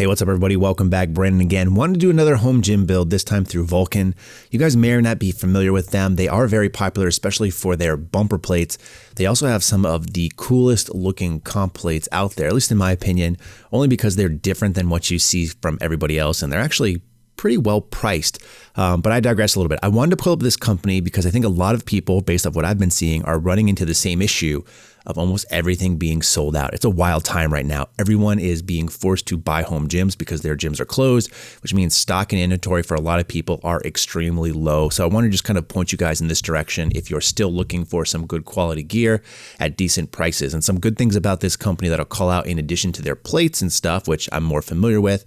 Hey, what's up everybody? Welcome back. Brandon again. Wanted to do another home gym build, this time through Vulcan. You guys may or not be familiar with them. They are very popular, especially for their bumper plates. They also have some of the coolest looking comp plates out there, at least in my opinion, only because they're different than what you see from everybody else, and they're actually pretty well priced. But I digress a little bit. I wanted to pull up this company because I think a lot of people, based off what I've been seeing, are running into the same issue of almost everything being sold out. It's a wild time right now. Everyone is being forced to buy home gyms because their gyms are closed, which means stock and inventory for a lot of people are extremely low. So I want to just kind of point you guys in this direction if you're still looking for some good quality gear at decent prices. And some good things about this company that I'll call out in addition to their plates and stuff, which I'm more familiar with,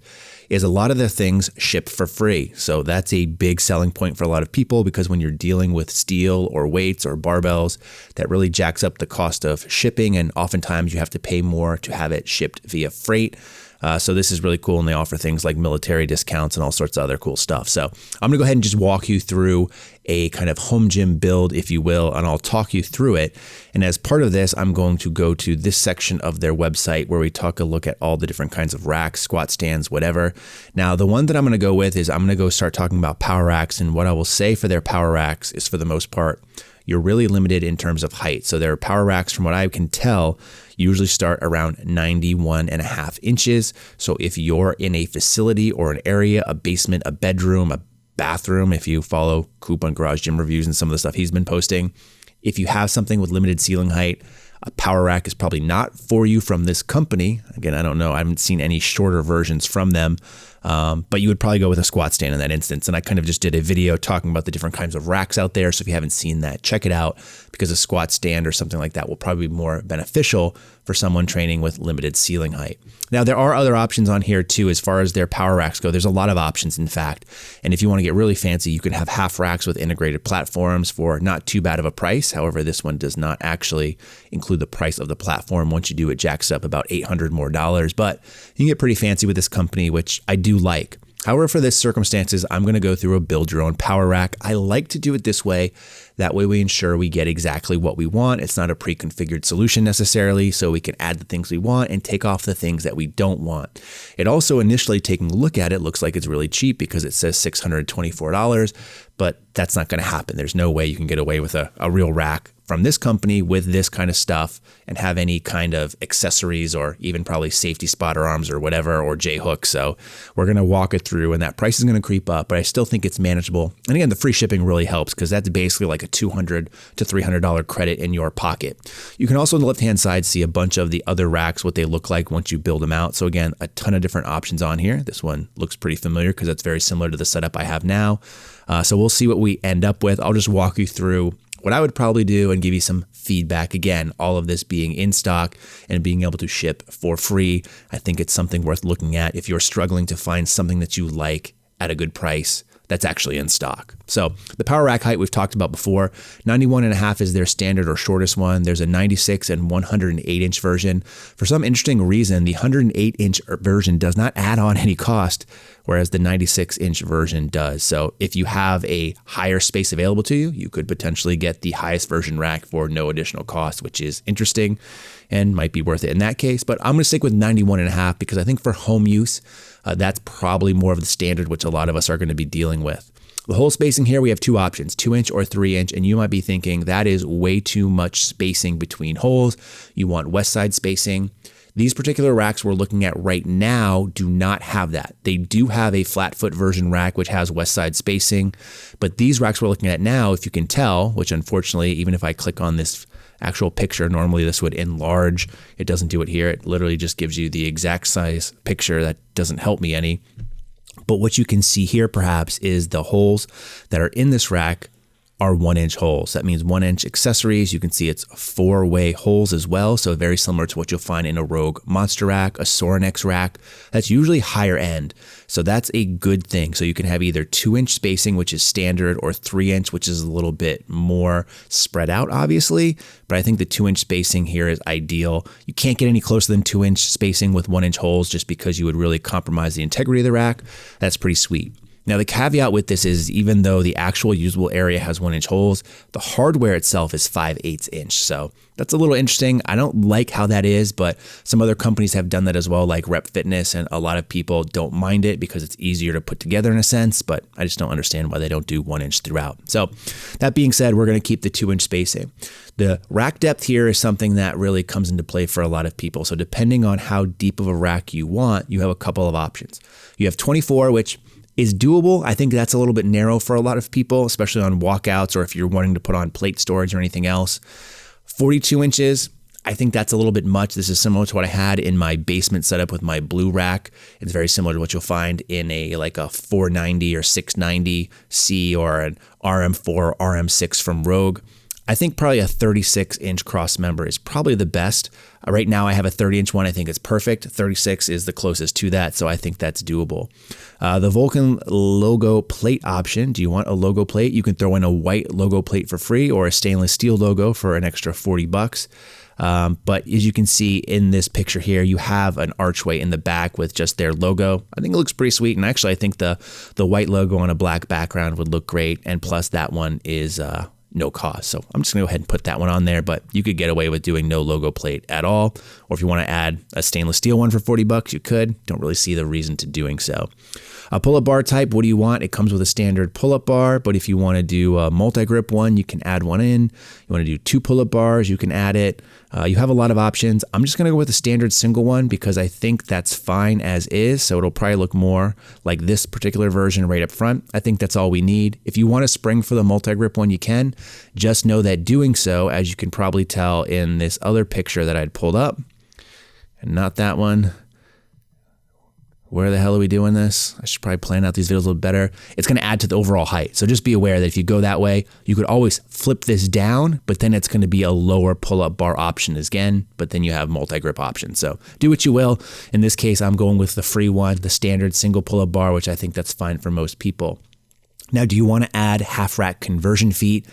is a lot of their things ship for free. So that's a big selling point for a lot of people because when you're dealing with steel or weights or barbells, that really jacks up the cost of shipping, and oftentimes you have to pay more to have it shipped via freight. So this is really cool, and they offer things like military discounts and all sorts of other cool stuff. So I'm gonna go ahead and just walk you through a kind of home gym build, if you will, and I'll talk you through it. And as part of this, I'm going to go to this section of their website where we take a look at all the different kinds of racks, squat stands, whatever. Now, the one that I'm gonna go with is I'm gonna go start talking about power racks, and what I will say for their power racks is, for the most part, you're really limited in terms of height. So their power racks, from what I can tell, usually start around 91.5 inches. So if you're in a facility or an area, a basement, a bedroom, a bathroom, if you follow Coop on Garage Gym Reviews and some of the stuff he's been posting, if you have something with limited ceiling height, a power rack is probably not for you from this company. Again, I don't know. I haven't seen any shorter versions from them. But you would probably go with a squat stand in that instance. And I kind of just did a video talking about the different kinds of racks out there. So if you haven't seen that, check it out, because a squat stand or something like that will probably be more beneficial for someone training with limited ceiling height. Now, there are other options on here too, as far as their power racks go. There's a lot of options, in fact. And if you want to get really fancy, you can have half racks with integrated platforms for not too bad of a price. However, this one does not actually include the price of the platform. Once you do, it jacks up about $800 more. But you can get pretty fancy with this company, which I do like. However, for this circumstances, I'm going to go through a build your own power rack. I like to do it this way. That way we ensure we get exactly what we want. It's not a pre-configured solution necessarily, so we can add the things we want and take off the things that we don't want. It also, initially taking a look at it, looks like it's really cheap because it says $624, but that's not going to happen. There's no way you can get away with a real rack from this company with this kind of stuff and have any kind of accessories or even probably safety spotter arms or whatever, or J-hooks. So we're going to walk it through, and that price is going to creep up, but I still think it's manageable. And again, the free shipping really helps because that's basically like a $200 to $300 credit in your pocket. You can also on the left-hand side see a bunch of the other racks, what they look like once you build them out. So again, a ton of different options on here. This one looks pretty familiar because it's very similar to the setup I have now. So we'll see what we end up with. I'll just walk you through what I would probably do and give you some feedback. Again, all of this being in stock and being able to ship for free. I think it's something worth looking at if you're struggling to find something that you like at a good price that's actually in stock. So the power rack height we've talked about before. 91.5 is their standard or shortest one. There's a 96 and 108 inch version. For some interesting reason, the 108 inch version does not add on any cost, whereas the 96 inch version does. So if you have a higher space available to you, you could potentially get the highest version rack for no additional cost, which is interesting and might be worth it in that case. But I'm going to stick with 91.5 because I think for home use, that's probably more of the standard, which a lot of us are going to be dealing with. The hole spacing here, we have two options, 2-inch or 3-inch, and you might be thinking that is way too much spacing between holes. You want west side spacing. These particular racks we're looking at right now do not have that. They do have a flat foot version rack, which has west side spacing, but these racks we're looking at now, if you can tell, which unfortunately, even if I click on this actual picture, normally this would enlarge. It doesn't do it here. It literally just gives you the exact size picture. That doesn't help me any. But what you can see here perhaps is the holes that are in this rack are 1-inch holes. That means 1-inch accessories. You can see it's 4-way holes as well. So very similar to what you'll find in a Rogue Monster rack, a Sorinex rack. That's usually higher end. So that's a good thing. So you can have either 2-inch spacing, which is standard, or 3-inch, which is a little bit more spread out, obviously. But I think the 2-inch spacing here is ideal. You can't get any closer than 2-inch spacing with 1-inch holes just because you would really compromise the integrity of the rack. That's pretty sweet. Now, the caveat with this is even though the actual usable area has 1-inch holes, the hardware itself is 5/8 inch. So that's a little interesting. I don't like how that is, but some other companies have done that as well, like Rep Fitness, and a lot of people don't mind it because it's easier to put together in a sense, but I just don't understand why they don't do 1-inch throughout. So that being said, we're going to keep the 2-inch spacing. The rack depth here is something that really comes into play for a lot of people. So depending on how deep of a rack you want, you have a couple of options. You have 24, which is doable. I think that's a little bit narrow for a lot of people, especially on walkouts or if you're wanting to put on plate storage or anything else. 42 inches, I think that's a little bit much. This is similar to what I had in my basement setup with my blue rack. It's very similar to what you'll find in a 490 or 690 C or an RM4 or RM6 from Rogue. I think probably a 36-inch cross member is probably the best. Right now I have a 30-inch one. I think it's perfect. 36 is the closest to that, so I think that's doable. The Vulcan logo plate option. Do you want a logo plate? You can throw in a white logo plate for free or a stainless steel logo for an extra $40. But as you can see in this picture here, you have an archway in the back with just their logo. I think it looks pretty sweet, and actually I think the white logo on a black background would look great, and plus that one is no cost. So I'm just gonna go ahead and put that one on there, but you could get away with doing no logo plate at all. Or if you wanna add a stainless steel one for $40, you could. Don't really see the reason to doing so. A pull-up bar type, what do you want? It comes with a standard pull-up bar, but if you wanna do a multi-grip one, you can add one in. You wanna do 2 pull-up bars, you can add it. You have a lot of options. I'm just gonna go with a standard single one because I think that's fine as is. So it'll probably look more like this particular version right up front. I think that's all we need. If you want a spring for the multi-grip one, you can. Just know that doing so, as you can probably tell in this other picture that I'd pulled up, and not that one. Where the hell are we doing this? I should probably plan out these videos a little better. It's going to add to the overall height. So just be aware that if you go that way, you could always flip this down, but then it's going to be a lower pull-up bar option again, but then you have multi-grip options. So do what you will. In this case, I'm going with the free one, the standard single pull-up bar, which I think that's fine for most people. Now, do you want to add half rack conversion feet?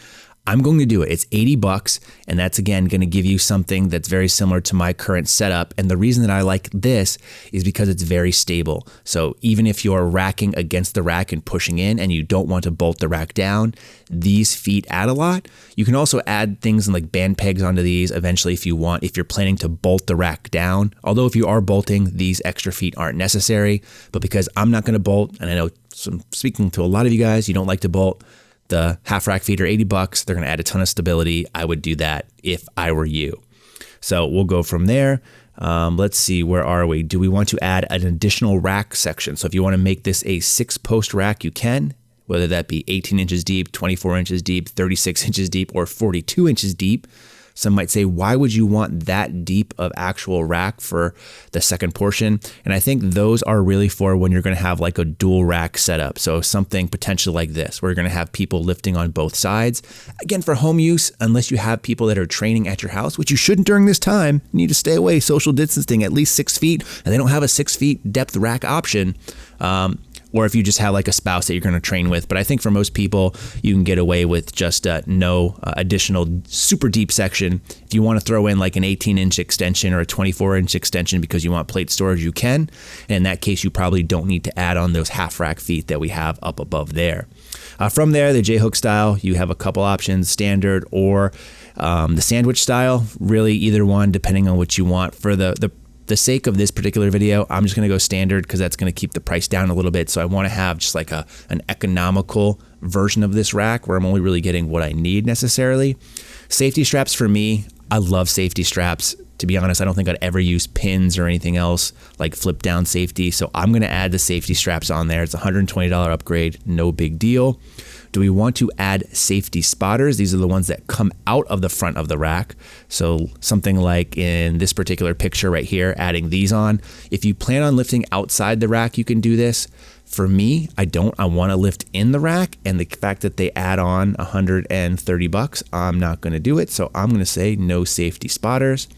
I'm going to do it. It's $80, and that's again going to give you something that's very similar to my current setup. And the reason that I like this is because it's very stable. So even if you're racking against the rack and pushing in and you don't want to bolt the rack down, these feet add a lot. You can also add things like band pegs onto these eventually if you want, if you're planning to bolt the rack down. Although if you are bolting, these extra feet aren't necessary. But because I'm not going to bolt, and I know speaking to a lot of you guys, you don't like to bolt, the half rack feet are $80. They're going to add a ton of stability. I would do that if I were you. So we'll go from there. Let's see, where are we? Do we want to add an additional rack section? So if you want to make this a 6-post rack, you can, whether that be 18 inches deep, 24 inches deep, 36 inches deep, or 42 inches deep. Some might say, why would you want that deep of actual rack for the second portion? And I think those are really for when you're going to have like a dual rack setup. So something potentially like this, where you're going to have people lifting on both sides. Again, for home use, unless you have people that are training at your house, which you shouldn't during this time, you need to stay away, social distancing, at least 6 feet, and they don't have a 6 feet depth rack option. Or if you just have like a spouse that you're going to train with. But I think for most people, you can get away with just no additional super deep section. If you want to throw in like an 18-inch extension or a 24-inch extension because you want plate storage, you can. And in that case, you probably don't need to add on those half rack feet that we have up above there. From there, the J-hook style, you have a couple options, standard or the sandwich style. Really either one, depending on what you want. For the sake of this particular video, I'm just going to go standard because that's going to keep the price down a little bit. So I want to have just like an economical version of this rack where I'm only really getting what I need necessarily. Safety straps for me, I love safety straps. To be honest, I don't think I'd ever use pins or anything else like flip down safety. So I'm going to add the safety straps on there. It's a $120 upgrade, no big deal. Do we want to add safety spotters? These are the ones that come out of the front of the rack. So something like in this particular picture right here, adding these on. If you plan on lifting outside the rack, you can do this. For me, I don't. I want to lift in the rack, and the fact that they add on $130, I'm not going to do it. So I'm going to say no safety spotters.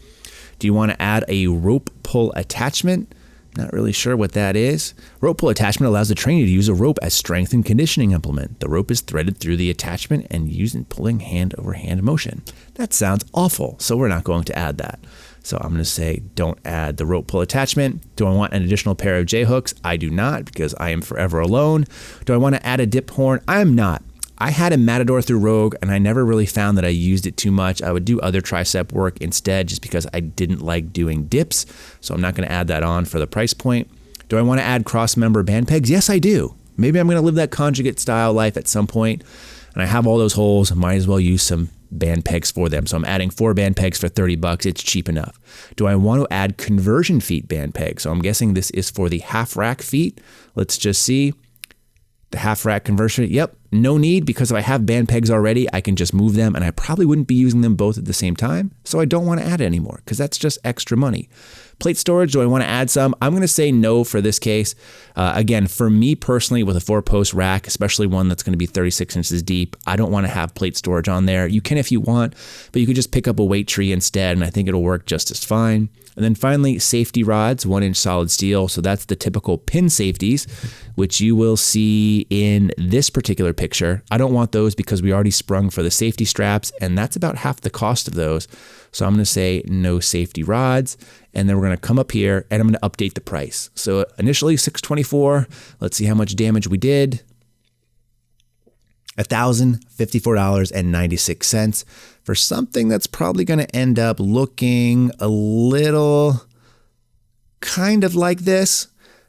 Do you want to add a rope pull attachment? Not really sure what that is. Rope pull attachment allows the trainer to use a rope as strength and conditioning implement. The rope is threaded through the attachment and used in pulling hand over hand motion. That sounds awful, so we're not going to add that. So I'm going to say don't add the rope pull attachment. Do I want an additional pair of J-hooks? I do not, because I am forever alone. Do I want to add a dip horn? I am not. I had a Matador through Rogue, and I never really found that I used it too much. I would do other tricep work instead just because I didn't like doing dips. So I'm not going to add that on for the price point. Do I want to add cross-member band pegs? Yes, I do. Maybe I'm going to live that conjugate style life at some point, and I have all those holes. I might as well use some band pegs for them. So I'm adding 4 band pegs for $30. It's cheap enough. Do I want to add conversion feet band pegs? So I'm guessing this is for the half rack feet. Let's just see. The half rack conversion, yep, no need, because if I have band pegs already, I can just move them, and I probably wouldn't be using them both at the same time, so I don't want to add it anymore because that's just extra money. Plate storage, do I want to add some? I'm going to say no for this case. Again, for me personally, with a 4-post rack, especially one that's going to be 36 inches deep, I don't want to have plate storage on there. You can if you want, but you could just pick up a weight tree instead, and I think it'll work just as fine. And then finally, safety rods, 1-inch solid steel. So that's the typical pin safeties, which you will see in this particular picture. I don't want those because we already sprung for the safety straps, and that's about half the cost of those. So I'm going to say no safety rods, and then we're going to come up here and I'm going to update the price. So initially $624. Let's see how much damage we did. $1,054.96 for something that's probably going to end up looking a little kind of like this.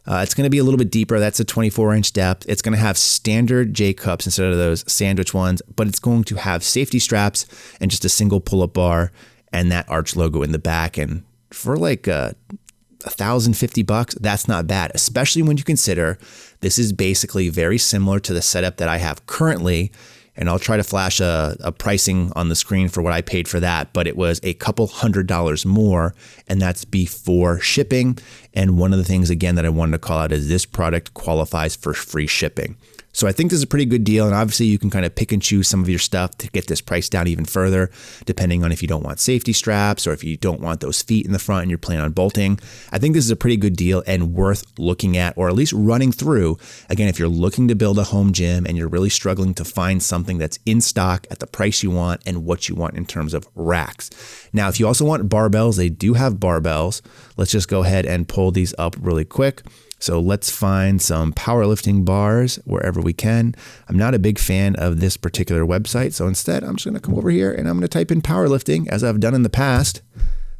It's going to be a little bit deeper. That's a 24-inch depth. It's going to have standard J-cups instead of those sandwich ones, but it's going to have safety straps and just a single pull-up bar and that Arch logo in the back. And for like $1,050, that's not bad, especially when you consider this is basically very similar to the setup that I have currently. And I'll try to flash a pricing on the screen for what I paid for that, but it was a couple $100 more, and that's before shipping. And one of the things, again, that I wanted to call out is this product qualifies for free shipping. So I think this is a pretty good deal, and obviously you can kind of pick and choose some of your stuff to get this price down even further, depending on if you don't want safety straps or if you don't want those feet in the front and you're planning on bolting. I think this is a pretty good deal and worth looking at, or at least running through. Again, if you're looking to build a home gym and you're really struggling to find something that's in stock at the price you want and what you want in terms of racks. Now, if you also want barbells, they do have barbells. Let's just go ahead and pull these up really quick. So let's find some powerlifting bars wherever we can. I'm not a big fan of this particular website, so instead I'm just going to come over here and I'm going to type in powerlifting as I've done in the past.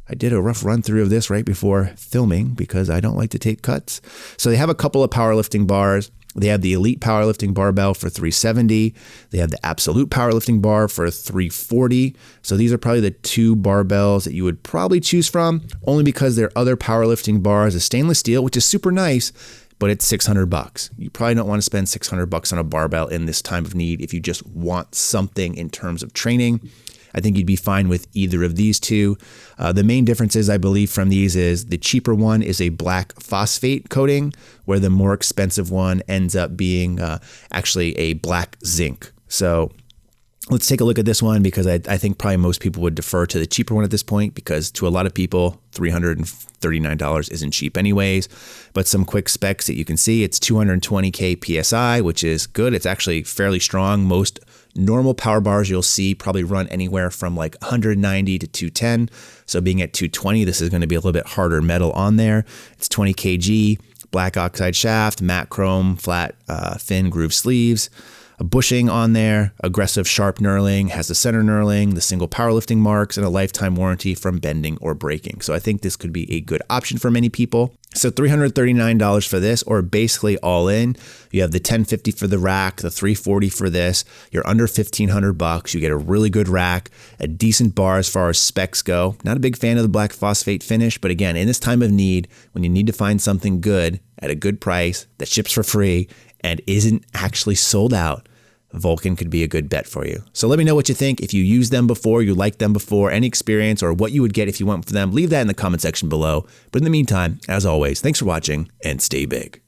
I did a rough run through of this right before filming because I don't like to take cuts. So they have a couple of powerlifting bars. They have the Elite Powerlifting Barbell for $370. They have the Absolute Powerlifting Bar for $340. So these are probably the 2 barbells that you would probably choose from, only because their other powerlifting bars is stainless steel, which is super nice, but it's $600. You probably don't want to spend $600 on a barbell in this time of need if you just want something in terms of training. I think you'd be fine with either of these two. The main differences, I believe, from these is the cheaper one is a black phosphate coating, where the more expensive one ends up being actually a black zinc. So let's take a look at this one, because I think probably most people would defer to the cheaper one at this point, because to a lot of people, $339 isn't cheap anyways. But some quick specs that you can see, it's 220K PSI, which is good. It's actually fairly strong. Most normal power bars you'll see probably run anywhere from like 190 to 210. So being at 220, this is going to be a little bit harder metal on there. It's 20 kg, black oxide shaft, matte chrome, flat fin groove sleeves. A bushing on there, aggressive sharp knurling, has the center knurling, the single powerlifting marks, and a lifetime warranty from bending or breaking. So I think this could be a good option for many people. So $339 for this, or basically all in. You have the $1,050 for the rack, the $340 for this. You're under $1,500. You get a really good rack, a decent bar as far as specs go. Not a big fan of the black phosphate finish, but again, in this time of need, when you need to find something good at a good price that ships for free and isn't actually sold out, Vulcan could be a good bet for you. So let me know what you think. If you used them before, you liked them before, any experience, or what you would get if you went for them, leave that in the comment section below. But in the meantime, as always, thanks for watching and stay big.